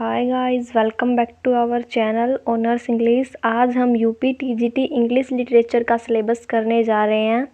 Hi guys, welcome back to our channel honours English. आज हम UP TGT English literature का syllabus करने जा रहे हैं।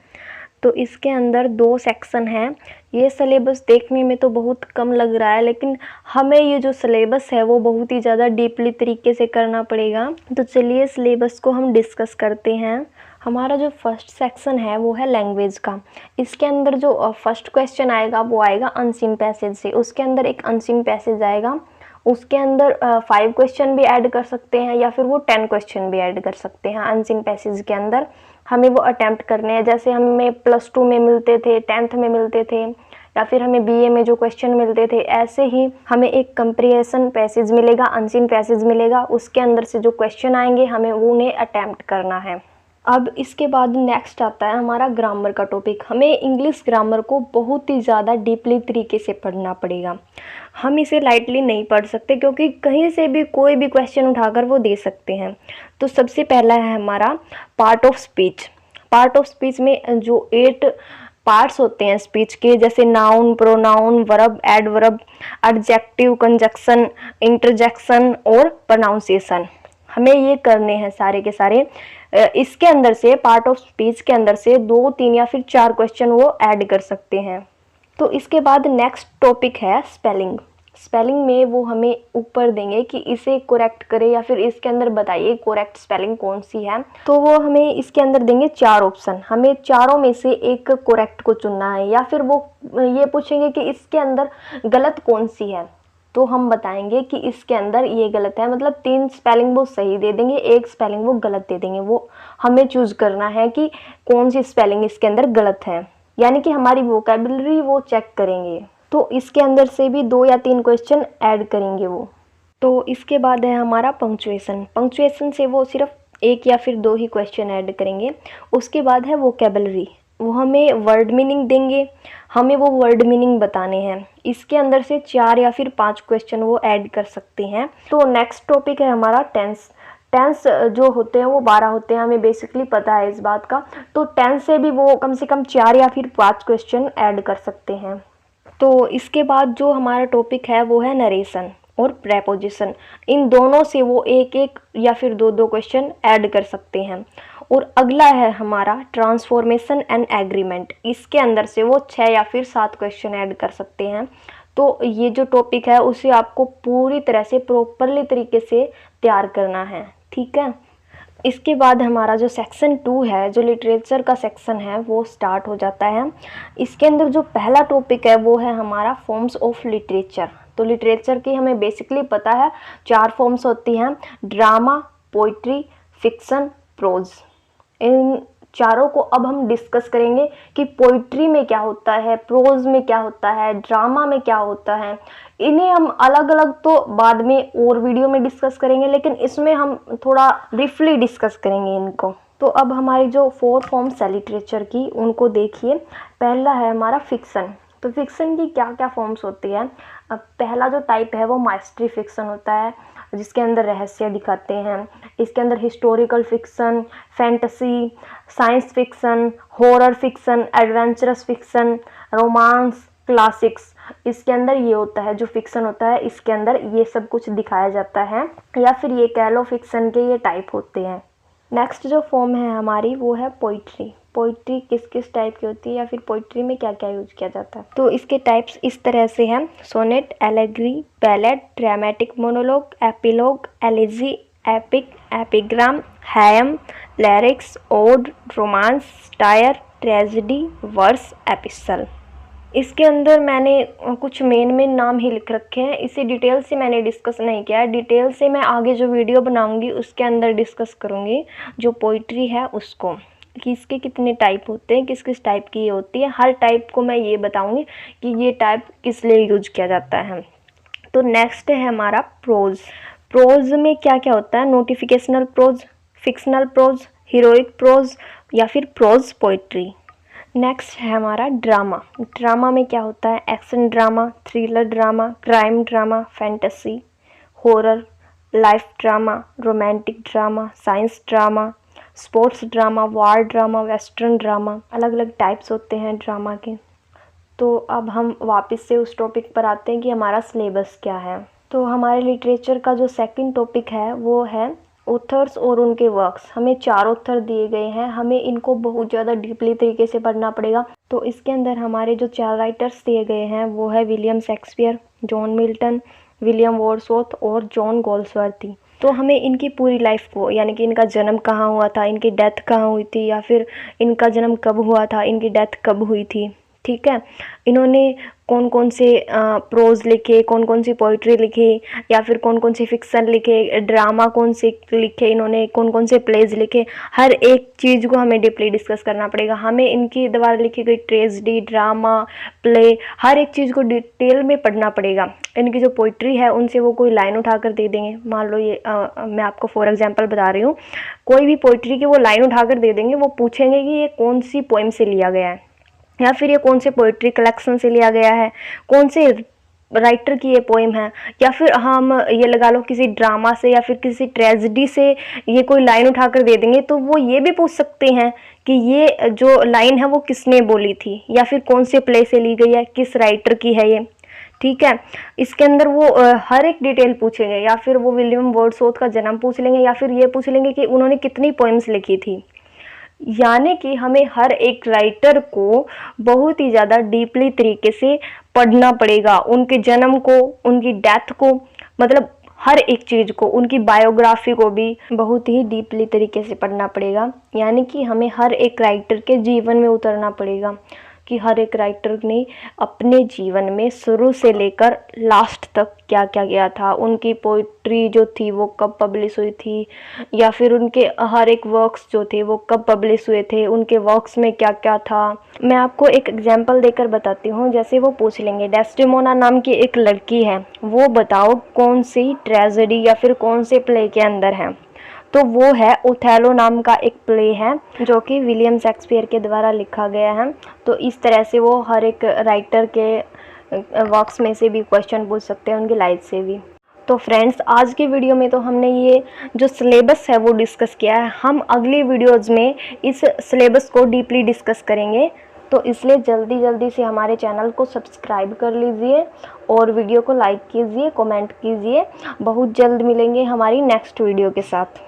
तो इसके अंदर 2 सेक्शन हैं। ये सिलेबस देखने में तो बहुत कम लग रहा है, लेकिन हमें ये जो सिलेबस है वो बहुत ही ज़्यादा डीपली तरीके से करना पड़ेगा। तो चलिए सिलेबस को हम डिस्कस करते हैं। हमारा जो फर्स्ट सेक्शन है वो है लैंग्वेज का। इसके अंदर जो फर्स्ट क्वेश्चन आएगा वो आएगा अनसीन पैसेज से। उसके अंदर एक अनसीन पैसेज आएगा, उसके अंदर 5 क्वेश्चन भी ऐड कर सकते हैं या फिर वो 10 क्वेश्चन भी ऐड कर सकते हैं। अनसीन पैसेज के अंदर हमें वो अटेम्प्ट करने हैं, जैसे हमें +2 में मिलते थे, 10th में मिलते थे, या फिर हमें बीए में जो क्वेश्चन मिलते थे, ऐसे ही हमें एक कंप्रिहेंशन पैसेज मिलेगा, अनसीन पैसेज मिलेगा। उसके अंदर से जो क्वेश्चन आएंगे हमें उन्हें अटेम्प्ट करना है। अब इसके बाद नेक्स्ट आता है हमारा ग्रामर का टॉपिक। हमें इंग्लिश ग्रामर को बहुत ही ज़्यादा डीपली तरीके से पढ़ना पड़ेगा। हम इसे लाइटली नहीं पढ़ सकते, क्योंकि कहीं से भी कोई भी क्वेश्चन उठाकर वो दे सकते हैं। तो सबसे पहला है हमारा part of speech. Part of speech में जो 8 पार्ट्स होते हैं स्पीच के, जैसे noun, pronoun, verb, adverb, adjective, conjunction, interjection और प्रोनाउंसिएशन, हमें ये करने हैं सारे के सारे। इसके अंदर से पार्ट ऑफ स्पीच के अंदर से 2, 3 या फिर 4 क्वेश्चन वो ऐड कर सकते हैं। तो इसके बाद नेक्स्ट टॉपिक है स्पेलिंग। स्पेलिंग में वो हमें ऊपर देंगे कि इसे करेक्ट करें या फिर इसके अंदर बताइए करेक्ट स्पेलिंग कौन सी है। तो वो हमें इसके अंदर देंगे 4 ऑप्शन, हमें चारों में से एक करेक्ट को चुनना है, या फिर वो ये पूछेंगे कि इसके अंदर गलत कौन सी है। तो हम बताएंगे कि इसके अंदर ये गलत है, मतलब 3 स्पेलिंग वो सही दे देंगे, 1 स्पेलिंग वो गलत दे देंगे। वो हमें चूज करना है कि कौन सी स्पेलिंग इसके अंदर गलत है, यानी कि हमारी वोकैबुलरी वो चेक करेंगे। तो इसके अंदर से भी 2 या 3 क्वेश्चन ऐड करेंगे वो। तो इसके बाद है हमारा पंक्चुएशन। पंक्चुएशन से वो सिर्फ 1 या फिर 2 ही क्वेश्चन ऐड करेंगे। उसके बाद है वोकैबुलरी, वो हमें वर्ड मीनिंग देंगे, हमें वो वर्ड मीनिंग बताने हैं। इसके अंदर से 4 या फिर 5 क्वेश्चन वो ऐड कर सकते हैं। तो नेक्स्ट टॉपिक है हमारा टेंस। टेंस जो होते हैं वो 12 होते हैं, हमें बेसिकली पता है इस बात का। तो टेंस से भी वो कम से कम 4 या फिर 5 क्वेश्चन ऐड कर सकते हैं। तो इसके बाद जो हमारा टॉपिक है वो है नरेशन और प्रेपोजिशन। इन दोनों से वो 1-1 या फिर 2-2 क्वेश्चन ऐड कर सकते हैं। और अगला है हमारा ट्रांसफॉर्मेशन एंड एग्रीमेंट। इसके अंदर से वो 6 या फिर 7 क्वेश्चन ऐड कर सकते हैं। तो ये जो टॉपिक है उसे आपको पूरी तरह से प्रॉपरली तरीके से तैयार करना है, ठीक है। इसके बाद हमारा जो सेक्शन 2 है, जो लिटरेचर का सेक्शन है, वो स्टार्ट हो जाता है। इसके अंदर जो पहला टॉपिक है वो है हमारा फॉर्म्स ऑफ लिटरेचर। तो लिटरेचर की हमें बेसिकली पता है 4 फॉर्म्स होती हैं, ड्रामा, पोइट्री, फिक्शन, प्रोज। इन चारों को अब हम डिस्कस करेंगे कि पोइट्री में क्या होता है, प्रोज में क्या होता है, ड्रामा में क्या होता है। इन्हें हम अलग अलग तो बाद में और वीडियो में डिस्कस करेंगे, लेकिन इसमें हम थोड़ा ब्रीफली डिस्कस करेंगे इनको। तो अब हमारी जो 4 फॉर्म्स है लिटरेचर की, उनको देखिए। पहला है हमारा फिक्शन। तो फिक्शन की क्या क्या फॉर्म्स होती है। अब पहला जो टाइप है वो माइस्ट्री फिक्शन होता है, जिसके अंदर रहस्य दिखाते हैं। इसके अंदर historical fiction, fantasy, science fiction, horror fiction, adventurous fiction, romance, classics, इसके अंदर ये होता है जो फिक्शन होता है, इसके अंदर ये सब कुछ दिखाया जाता है, या फिर ये कह लो फिक्शन के ये टाइप होते हैं। नेक्स्ट जो फॉर्म है हमारी वो है पोइट्री। पोइट्री किस किस टाइप की होती है, या फिर पोइट्री में क्या क्या यूज किया जाता है। तो इसके टाइप्स इस तरह से हैं: sonnet, allegory, ballad, dramatic monologue, epilogue, elegy, epic, epigram, hymn, lyrics, ode, romance, टायर, ट्रेजेडी, वर्स, एपिसल। इसके अंदर मैंने कुछ मेन नाम ही लिख रखे हैं, इसे डिटेल से मैंने डिस्कस नहीं किया है। डिटेल से मैं आगे जो वीडियो बनाऊंगी उसके अंदर डिस्कस करूंगी जो पोइट्री है उसको, कि इसके कितने टाइप होते हैं, किस किस टाइप की ये होती है। हर टाइप को मैं ये बताऊंगी कि ये टाइप किस लिए यूज किया जाता है। तो नेक्स्ट है हमारा प्रोज। प्रोज में क्या क्या होता है: nonfictional prose, fictional prose, heroic prose, या फिर प्रोज पोइट्री। नेक्स्ट है हमारा ड्रामा। ड्रामा में क्या होता है: action drama, thriller drama, crime drama, fantasy, horror, life drama, romantic drama, science drama, sports drama, war drama, western drama. अलग अलग टाइप्स होते हैं ड्रामा के। तो अब हम वापस से उस टॉपिक पर आते हैं कि हमारा सिलेबस क्या है। तो हमारे लिटरेचर का जो सेकंड टॉपिक है वो है ऑथर्स और उनके वर्क्स। हमें 4 ऑथर दिए गए हैं, हमें इनको बहुत ज़्यादा डीपली तरीके से पढ़ना पड़ेगा। तो इसके अंदर हमारे जो 4 राइटर्स दिए गए हैं वो है William Shakespeare, John Milton, William Wordsworth और जॉन गोल्सवर्दी। तो हमें इनकी पूरी लाइफ को, यानी कि इनका जन्म कहाँ हुआ था, इनकी डेथ कहाँ हुई थी, या फिर इनका जन्म कब हुआ था, इनकी डेथ कब हुई थी, ठीक है, इन्होंने कौन कौन से प्रोज लिखे, कौन कौन सी पोइट्री लिखी, या फिर कौन कौन से फिक्सन लिखे, ड्रामा कौन से लिखे इन्होंने, कौन कौन से प्लेज लिखे, हर एक चीज़ को हमें डीपली डिस्कस करना पड़ेगा। हमें इनकी द्वारा लिखी गई ट्रेजेडी, ड्रामा, प्ले, हर एक चीज़ को डिटेल में पढ़ना पड़ेगा। इनकी जो पोइट्री है उनसे वो कोई लाइन उठा कर दे देंगे, मान लो ये मैं आपको फॉर एग्जांपल बता रही हूँ, कोई भी पोइट्री की वो लाइन उठा कर दे देंगे, वो पूछेंगे कि ये कौन सी पोइम से लिया गया है, या फिर ये कौन से पोइट्री कलेक्शन से लिया गया है, कौन से राइटर की ये पोइम है, या फिर हम ये लगा लो किसी ड्रामा से या फिर किसी ट्रेजेडी से ये कोई लाइन उठा कर दे देंगे, तो वो ये भी पूछ सकते हैं कि ये जो लाइन है वो किसने बोली थी, या फिर कौन से प्ले से ली गई है, किस राइटर की है ये, ठीक है। इसके अंदर वो हर एक डिटेल पूछेंगे, या फिर वो विलियम वर्ड्सवर्थ का जन्म पूछ लेंगे, या फिर ये पूछ लेंगे कि उन्होंने कितनी पोइम्स लिखी थी। यानी कि हमें हर एक राइटर को बहुत ही ज़्यादा डीपली तरीके से पढ़ना पड़ेगा, उनके जन्म को, उनकी डेथ को, मतलब हर एक चीज़ को, उनकी बायोग्राफी को भी बहुत ही डीपली तरीके से पढ़ना पड़ेगा। यानी कि हमें हर एक राइटर के जीवन में उतरना पड़ेगा कि हर एक राइटर ने अपने जीवन में शुरू से लेकर लास्ट तक क्या क्या किया था, उनकी पोइट्री जो थी वो कब पब्लिश हुई थी, या फिर उनके हर एक वर्क्स जो थे वो कब पब्लिश हुए थे, उनके वर्क्स में क्या क्या था। मैं आपको एक एग्जांपल देकर बताती हूँ। जैसे वो पूछ लेंगे डेस्टिमोना नाम की एक लड़की है, वो बताओ कौन सी ट्रेजेडी या फिर कौन से प्ले के अंदर है, तो वो है ओथेलो नाम का एक प्ले है जो कि विलियम शेक्सपियर के द्वारा लिखा गया है। तो इस तरह से वो हर एक राइटर के वर्क्स में से भी क्वेश्चन पूछ सकते हैं, उनकी लाइफ से भी। तो फ्रेंड्स, आज की वीडियो में तो हमने ये जो सिलेबस है वो डिस्कस किया है। हम अगली वीडियोज़ में इस सिलेबस को डीपली डिस्कस करेंगे, तो इसलिए जल्दी से हमारे चैनल को सब्सक्राइब कर लीजिए और वीडियो को लाइक कीजिए, कमेंट कीजिए। बहुत जल्द मिलेंगे हमारी नेक्स्ट वीडियो के साथ।